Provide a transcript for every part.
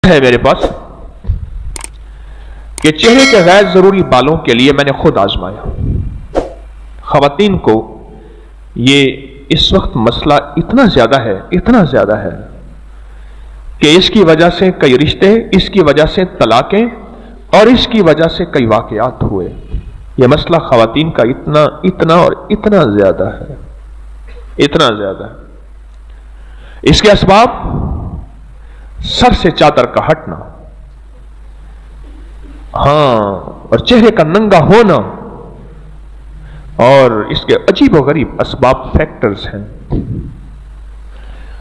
ہے میرے پاس کہ چہرے کے غیر ضروری بالوں کے لیے میں نے خود آزمایا. خواتین کو یہ اس وقت مسئلہ اتنا زیادہ ہے کہ اس کی وجہ سے کئی رشتے، اس کی وجہ سے طلاقیں، اور اس کی وجہ سے کئی واقعات ہوئے. یہ مسئلہ خواتین کا اتنا زیادہ ہے. اس کے اسباب: سر سے چادر کا ہٹنا، اور چہرے کا ننگا ہونا، اور اس کے عجیب و غریب اسباب فیکٹرز ہیں.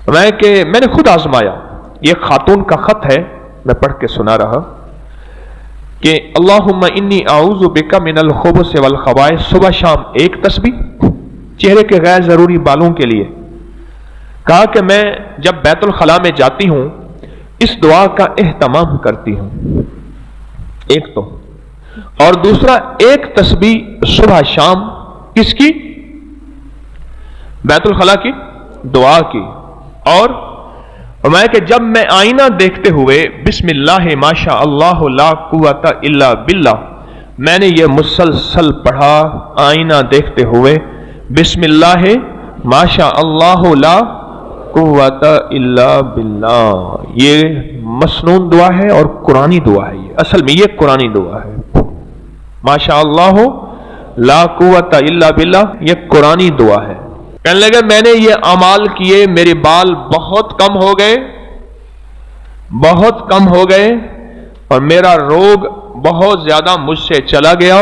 میں نے خود آزمایا. یہ خاتون کا خط ہے، میں پڑھ کے سنا رہا کہ اللہم انی اعوذ بک من الخبث والخبائث. صبح شام ایک تسبیح چہرے کے غیر ضروری بالوں کے لیے. کہا کہ میں جب بیت الخلاء میں جاتی ہوں اس دعا کا اہتمام کرتی ہوں، ایک تو، اور دوسرا ایک تسبیح صبح شام کس کی؟ بیت الخلاء کی دعا کی. اور فرمایا کہ جب میں آئینہ دیکھتے ہوئے بسم اللہ ماشاء اللہ لا قوت الا باللہ، میں نے یہ مسلسل پڑھا آئینہ دیکھتے ہوئے بسم اللہ ماشاء اللہ لا قوت الا باللہ. یہ مسنون دعا ہے اور قرآنی دعا ہے. اصل میں یہ قرآنی دعا ہے. ماشاء اللہ لا قوت الا باللہ یہ قرآنی دعا ہے. کہنے لگے میں نے یہ اعمال کیے، میرے بال بہت کم ہو گئے اور میرا روگ بہت زیادہ مجھ سے چلا گیا،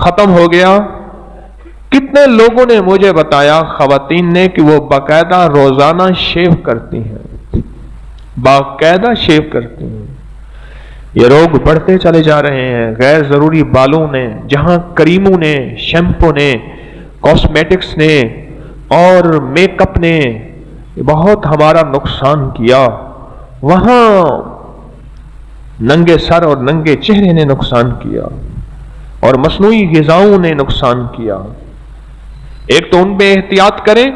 ختم ہو گیا. کتنے لوگوں نے مجھے بتایا، خواتین نے، کہ وہ باقاعدہ روزانہ شیو کرتی ہیں، یہ روگ بڑھتے چلے جا رہے ہیں. غیر ضروری بالوں نے، جہاں کریموں نے، شیمپو نے، کاسمیٹکس نے اور میک اپ نے بہت ہمارا نقصان کیا، وہاں ننگے سر اور ننگے چہرے نے نقصان کیا، اور مصنوعی غذاؤں نے نقصان کیا. ایک تو ان پہ احتیاط کریں،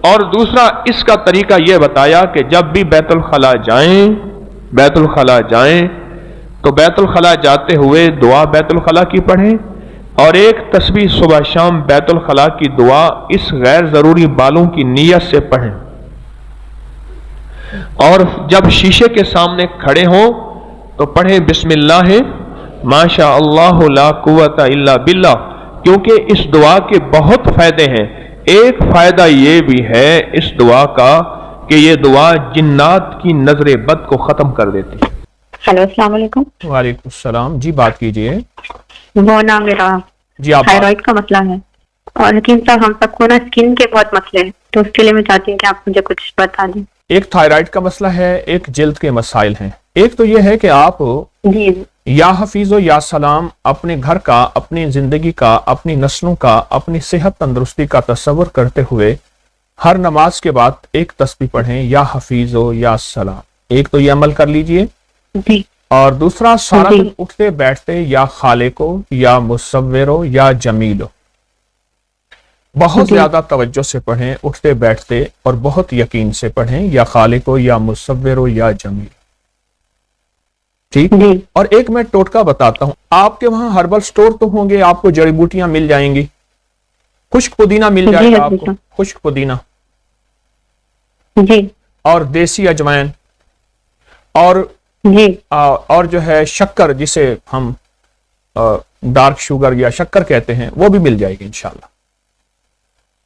اور دوسرا اس کا طریقہ یہ بتایا کہ جب بھی بیت الخلاء جائیں تو بیت الخلاء جاتے ہوئے دعا بیت الخلاء کی پڑھیں، اور ایک تسبیح صبح شام بیت الخلاء کی دعا اس غیر ضروری بالوں کی نیت سے پڑھیں. اور جب شیشے کے سامنے کھڑے ہوں تو پڑھیں بسم اللہ ماشاء اللہ لا قوت الا باللہ، کیونکہ اس دعا کے بہت فائدے ہیں. ایک فائدہ یہ بھی ہے اس دعا کا کہ یہ دعا جنات کی نظر بد کو ختم کر دیتی ہے. ہیلو، السلام علیکم. وعلیکم السلام. جی بات کیجئے. وہ نا میرا تھائرائڈ کا مسئلہ ہے، اور حکیم صاحب ہم سب کو نا اسکن کے بہت مسئلے ہیں، تو اس کے لیے میں چاہتی ہوں کہ آپ مجھے کچھ بتا دیں. ایک تھائرائڈ کا مسئلہ ہے، ایک جلد کے مسائل ہیں. ایک تو یہ ہے کہ آپ جی یا حفیظ و یا سلام اپنے گھر کا، اپنی زندگی کا، اپنی نسلوں کا، اپنی صحت تندرستی کا تصور کرتے ہوئے ہر نماز کے بعد ایک تسبیح پڑھیں یا حفیظ و یا سلام. ایک تو یہ عمل کر لیجئے. جی. اور دوسرا سارا دن اٹھتے بیٹھتے یا خالق ہو یا مصور ہو یا جمیل ہو، بہت زیادہ توجہ سے پڑھیں اٹھتے بیٹھتے، اور بہت یقین سے پڑھیں یا خالق ہو یا مصور ہو یا جمیل. ٹھیک. اور ایک میں ٹوٹکا بتاتا ہوں. آپ کے وہاں ہربل سٹور تو ہوں گے، آپ کو جڑی بوٹیاں مل جائیں گی. خشک پودینہ مل جائے گا آپ کو، خشک پودینہ جی، اور دیسی اجوائن، اور جو ہے شکر، جسے ہم ڈارک شوگر یا شکر کہتے ہیں، وہ بھی مل جائے گی انشاءاللہ.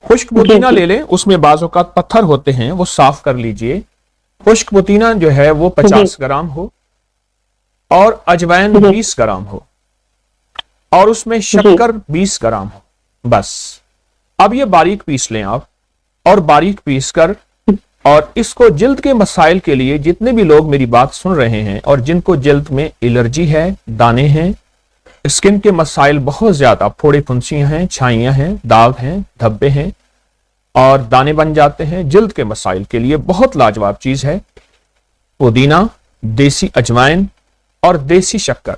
خشک پودینہ لے لیں، اس میں بعض اوقات پتھر ہوتے ہیں، وہ صاف کر لیجئے. خشک پودینہ جو ہے وہ 50 گرام ہو، اور اجوائن 20 گرام ہو، اور اس میں شکر 20 گرام ہو، بس. اب یہ باریک پیس لیں آپ، اور باریک پیس کر، اور اس کو جلد کے مسائل کے لیے جتنے بھی لوگ میری بات سن رہے ہیں اور جن کو جلد میں الرجی ہے، دانے ہیں، اسکن کے مسائل بہت زیادہ، پھوڑے پھنسیاں ہیں، چھائیاں ہیں، داغ ہیں، دھبے ہیں، اور دانے بن جاتے ہیں، جلد کے مسائل کے لیے بہت لاجواب چیز ہے پودینہ، دیسی اجوائن اور دیسی شکر،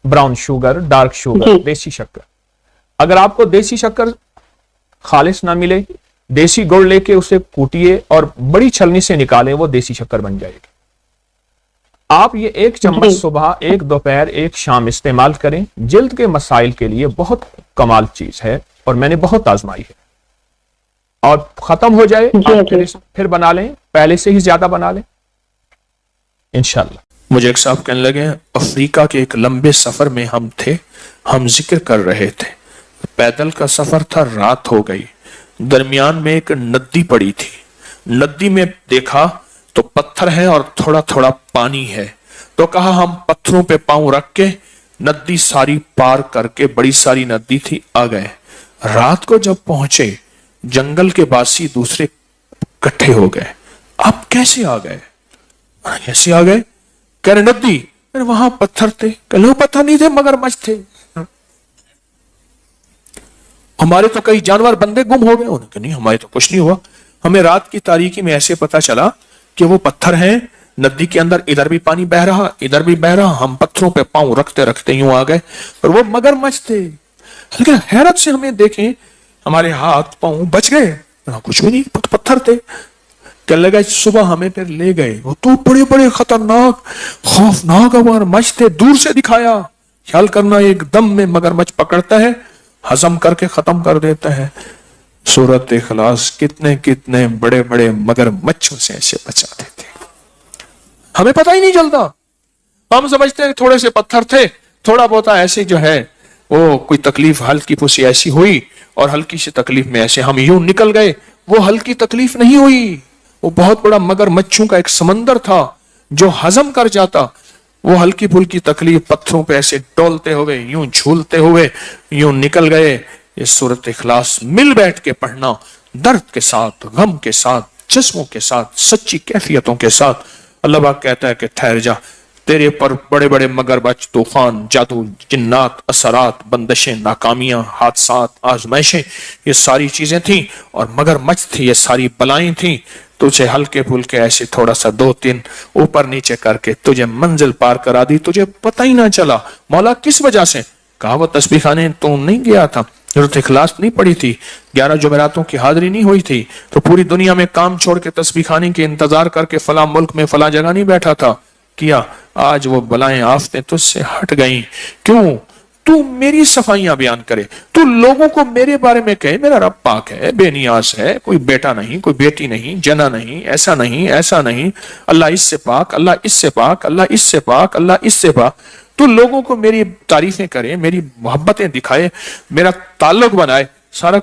براؤن شوگر، ڈارک شوگر، دیسی شکر. اگر آپ کو دیسی شکر خالص نہ ملے، دیسی گڑ لے کے اسے کوٹیے اور بڑی چھلنی سے نکالیں، وہ دیسی شکر بن جائے گی. آپ یہ 1 چمچ صبح، 1 دوپہر، 1 شام استعمال کریں، جلد کے مسائل کے لیے بہت کمال چیز ہے اور میں نے بہت آزمائی ہے. اور ختم ہو جائے آپ پھر بنا لیں، پہلے سے ہی زیادہ بنا لیں انشاءاللہ. مجھے ایک صاحب کہنے لگے افریقہ کے ایک لمبے سفر میں ہم تھے، ہم ذکر کر رہے تھے، پیدل کا سفر تھا، رات ہو گئی، درمیان میں ایک ندی پڑی تھی، ندی میں دیکھا تو پتھر ہے اور تھوڑا تھوڑا پانی ہے، تو کہا ہم پتھروں پہ پاؤں رکھ کے ندی ساری پار کر کے، بڑی ساری ندی تھی، آ گئے. رات کو جب پہنچے جنگل کے باسی دوسرے کٹھے ہو گئے، آپ کیسے آ گئے؟ کیسے آ گئے؟ کہہ رہے ندی، وہاں پتھر تھے. کہ لو پتھر نہیں تھے، مگرمچھ تھے. ہمارے تو کئی جانور بندے گم ہو گئے. انہوں نے کہا نہیں ہمارے تو کچھ نہیں ہوا، ہمیں رات کی تاریکی میں ایسے پتا چلا کہ وہ پتھر ہیں ندی کے اندر، ادھر بھی پانی بہ رہا ادھر بھی بہ رہا، ہم پتھروں پہ پاؤں رکھتے رکھتے یوں آ گئے اور وہ مگرمچھ تھے. لیکن حیرت سے ہمیں دیکھیں ہمارے ہاتھ پاؤں بچ گئے، کچھ بھی نہیں، پتھر تھے. کہنے لگا صبح ہمیں پھر لے گئے، وہ تو بڑے بڑے خطرناک خوفناک مگرمچھ تھے، دور سے دکھایا. خیال کرنا ایک دم میں مگرمچھ پکڑتا ہے، ہضم کر کے ختم کر دیتا ہے. سورۃ اخلاص کتنے کتنے بڑے بڑے مگرمچھوں سے ایسے بچا دیتے، ہمیں پتہ ہی نہیں چلتا. ہم سمجھتے ہیں تھوڑے سے پتھر تھے، تھوڑا بہت ایسے جو ہے وہ کوئی تکلیف ہلکی پھوسی ایسی ہوئی اور ہلکی سی تکلیف میں ایسے ہم یوں نکل گئے. وہ ہلکی تکلیف نہیں ہوئی، وہ بہت بڑا مگرمچھوں کا ایک سمندر تھا جو ہضم کر جاتا. وہ ہلکی پھلکی تکلیف پتھروں پہ ایسے ڈولتے ہوئے یوں جھولتے ہوئے یوں نکل گئے. یہ سورۃ اخلاص مل بیٹھ کے پڑھنا، درد کے ساتھ، غم کے ساتھ، جذبوں کے ساتھ، سچی کیفیتوں کے ساتھ. اللہ پاک کہتا ہے کہ ٹھہر جا، تیرے پر بڑے بڑے مگرمچھ، طوفان، جادو، جنات، اثرات، بندشیں، ناکامیاں، حادثات، آزمائشیں، یہ ساری چیزیں تھیں اور مگرمچھ تھی، یہ ساری بلائیں تھیں. تجھے ہلکے پھلکے ایسے تھوڑا سا 2-3 اوپر نیچے کر کے تجھے منزل پار کرا دی، تجھے پتہ ہی نہ چلا. مولا کس وجہ سے؟ کہا وہ تسبیح خانے تو نہیں گیا تھا، سورۃ اخلاص نہیں پڑھی تھی، 11 جمعراتوں کی حاضری نہیں ہوئی تھی، تو پوری دنیا میں کام چھوڑ کے تسبیح خانے کے انتظار کر کے فلاں ملک میں فلاں جگہ نہیں بیٹھا تھا. کیا آج وہ بلائیں آفتیں تجھ سے ہٹ گئیں. کیوں؟ تو میری صفائیاں بیان کرے، تو لوگوں کو میرے بارے میں کہے میرا رب پاک ہے، بے نیاز ہے، کوئی بیٹا نہیں، کوئی بیٹی نہیں، جنا نہیں، ایسا نہیں، ایسا نہیں، اللہ اس سے پاک، اللہ اس سے پاک، اللہ اس سے پاک، اللہ اس سے پاک. تو لوگوں کو میری تعریفیں کرے، میری محبتیں دکھائے، میرا تعلق بنائے، سارا